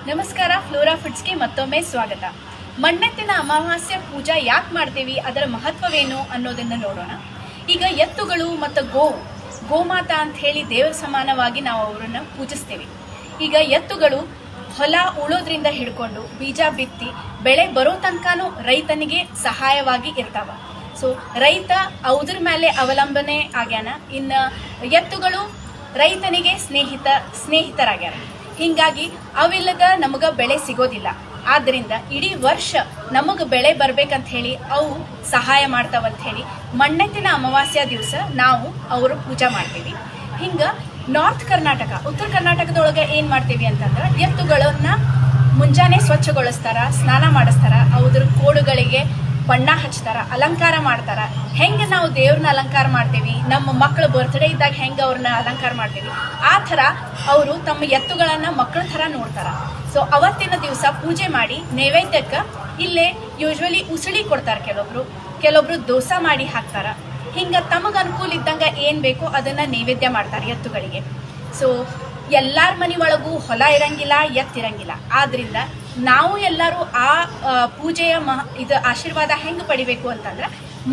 ನಮಸ್ಕಾರ, ಫ್ಲೋರಾ ಫುಡ್ಸ್ಗೆ ಮತ್ತೊಮ್ಮೆ ಸ್ವಾಗತ. ಮಣ್ಣೆತ್ತಿನ ಅಮಾವಾಸ್ಯೆ ಪೂಜಾ ಯಾಕೆ ಮಾಡ್ತೀವಿ, ಅದರ ಮಹತ್ವವೇನು ಅನ್ನೋದನ್ನು ನೋಡೋಣ. ಈಗ ಎತ್ತುಗಳು ಮತ್ತು ಗೋಮಾತಾ ಅಂತ ಹೇಳಿ ದೇವರ ಸಮಾನವಾಗಿ ನಾವು ಅವರನ್ನು ಪೂಜಿಸ್ತೇವೆ. ಈಗ ಎತ್ತುಗಳು ಹೊಲ ಉಳೋದ್ರಿಂದ ಹಿಡ್ಕೊಂಡು ಬೀಜ ಬಿತ್ತಿ ಬೆಳೆ ಬರೋ ತನಕನೂ ರೈತನಿಗೆ ಸಹಾಯವಾಗಿ ಇರ್ತಾವ. ಸೊ ರೈತ ಅವ್ದ್ರ ಮೇಲೆ ಅವಲಂಬನೆ ಆಗ್ಯಾನ. ಇನ್ನು ಎತ್ತುಗಳು ರೈತನಿಗೆ ಸ್ನೇಹಿತರಾಗ್ಯಾರ. ಹಿಂಗಾಗಿ ಅವಿಲ್ಲದ ನಮಗ ಬೆಳೆ ಸಿಗೋದಿಲ್ಲ. ಆದ್ರಿಂದ ಇಡೀ ವರ್ಷ ನಮಗ ಬೆಳೆ ಬರ್ಬೇಕಂತ ಹೇಳಿ ಅವು ಸಹಾಯ ಮಾಡ್ತಾವಂತ ಹೇಳಿ ಮಣ್ಣೆತ್ತಿನ ಅಮಾವಾಸ್ಯ ದಿವಸ ನಾವು ಅವರು ಪೂಜಾ ಮಾಡ್ತೀವಿ. ಹಿಂಗ ನಾರ್ತ್ ಕರ್ನಾಟಕ, ಉತ್ತರ ಕರ್ನಾಟಕದೊಳಗೆ ಏನ್ ಮಾಡ್ತೀವಿ ಅಂತಂದ್ರೆ ಎತ್ತುಗಳನ್ನ ಮುಂಜಾನೆ ಸ್ವಚ್ಛಗೊಳಿಸ್ತಾರ, ಸ್ನಾನ ಮಾಡಿಸ್ತಾರ, ಅದ್ರ ಕೋಡುಗಳಿಗೆ ಬಣ್ಣ ಹಚ್ತಾರ, ಅಲಂಕಾರ ಮಾಡ್ತಾರ. ಹೆಂಗೆ ನಾವು ದೇವ್ರನ್ನ ಅಲಂಕಾರ ಮಾಡ್ತೀವಿ, ನಮ್ಮ ಮಕ್ಕಳ ಬರ್ತ್ಡೇ ಇದ್ದಾಗ ಹೆಂಗೆ ಅವ್ರನ್ನ ಅಲಂಕಾರ ಮಾಡ್ತೀವಿ, ಆ ಥರ ಅವರು ತಮ್ಮ ಎತ್ತುಗಳನ್ನ ಮಕ್ಕಳ ಥರ ನೋಡ್ತಾರ. ಸೊ ಅವತ್ತಿನ ದಿವಸ ಪೂಜೆ ಮಾಡಿ ನೈವೇದ್ಯಕ್ಕೆ ಇಲ್ಲೇ ಯೂಶ್ವಲಿ ಉಸುಳಿ ಕೊಡ್ತಾರೆ. ಕೆಲವೊಬ್ರು ದೋಸೆ ಮಾಡಿ ಹಾಕ್ತಾರ. ಹಿಂಗ ತಮಗೆ ಅನುಕೂಲ ಇದ್ದಂಗ ಏನ್ ಬೇಕೋ ಅದನ್ನ ನೈವೇದ್ಯ ಮಾಡ್ತಾರೆ ಎತ್ತುಗಳಿಗೆ. ಸೊ ಎಲ್ಲಾರ ಮನೆ ಒಳಗೂ ಹೊಲ ಇರಂಗಿಲ್ಲ, ಎತ್ತಿರಂಗಿಲ್ಲ. ಆದ್ರಿಂದ ನಾವು ಎಲ್ಲರೂ ಆ ಪೂಜೆಯ ಇದು ಆಶೀರ್ವಾದ ಹೆಂಗ್ ಪಡಿಬೇಕು ಅಂತಂದ್ರೆ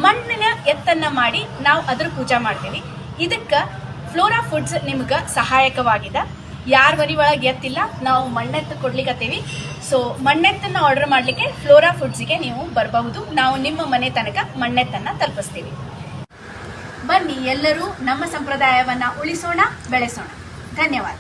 ಮಣ್ಣಿನ ಎತ್ತನ್ನ ಮಾಡಿ ನಾವು ಅದ್ರ ಪೂಜಾ ಮಾಡ್ತೀವಿ. ಇದಕ್ಕ ಫ್ಲೋರಾ ಫುಡ್ಸ್ ನಿಮ್ಗೆ ಸಹಾಯಕವಾಗಿದೆ. ಯಾರ ಮನೆ ಒಳಗೆ ಎತ್ತಿಲ್ಲ, ನಾವು ಮಣ್ಣೆತ್ತು ಕೊಡ್ಲಿಕ್ಕತ್ತೀವಿ. ಸೊ ಮಣ್ಣೆತ್ತನ್ನ ಆರ್ಡರ್ ಮಾಡ್ಲಿಕ್ಕೆ ಫ್ಲೋರಾ ಫುಡ್ಸ್ಗೆ ನೀವು ಬರಬಹುದು. ನಾವು ನಿಮ್ಮ ಮನೆ ತನಕ ಮಣ್ಣೆತ್ತನ್ನ ತಲುಪಿಸ್ತೀವಿ. ಬನ್ನಿ, ಎಲ್ಲರೂ ನಮ್ಮ ಸಂಪ್ರದಾಯವನ್ನ ಉಳಿಸೋಣ, ಬೆಳೆಸೋಣ. ಧನ್ಯವಾದ.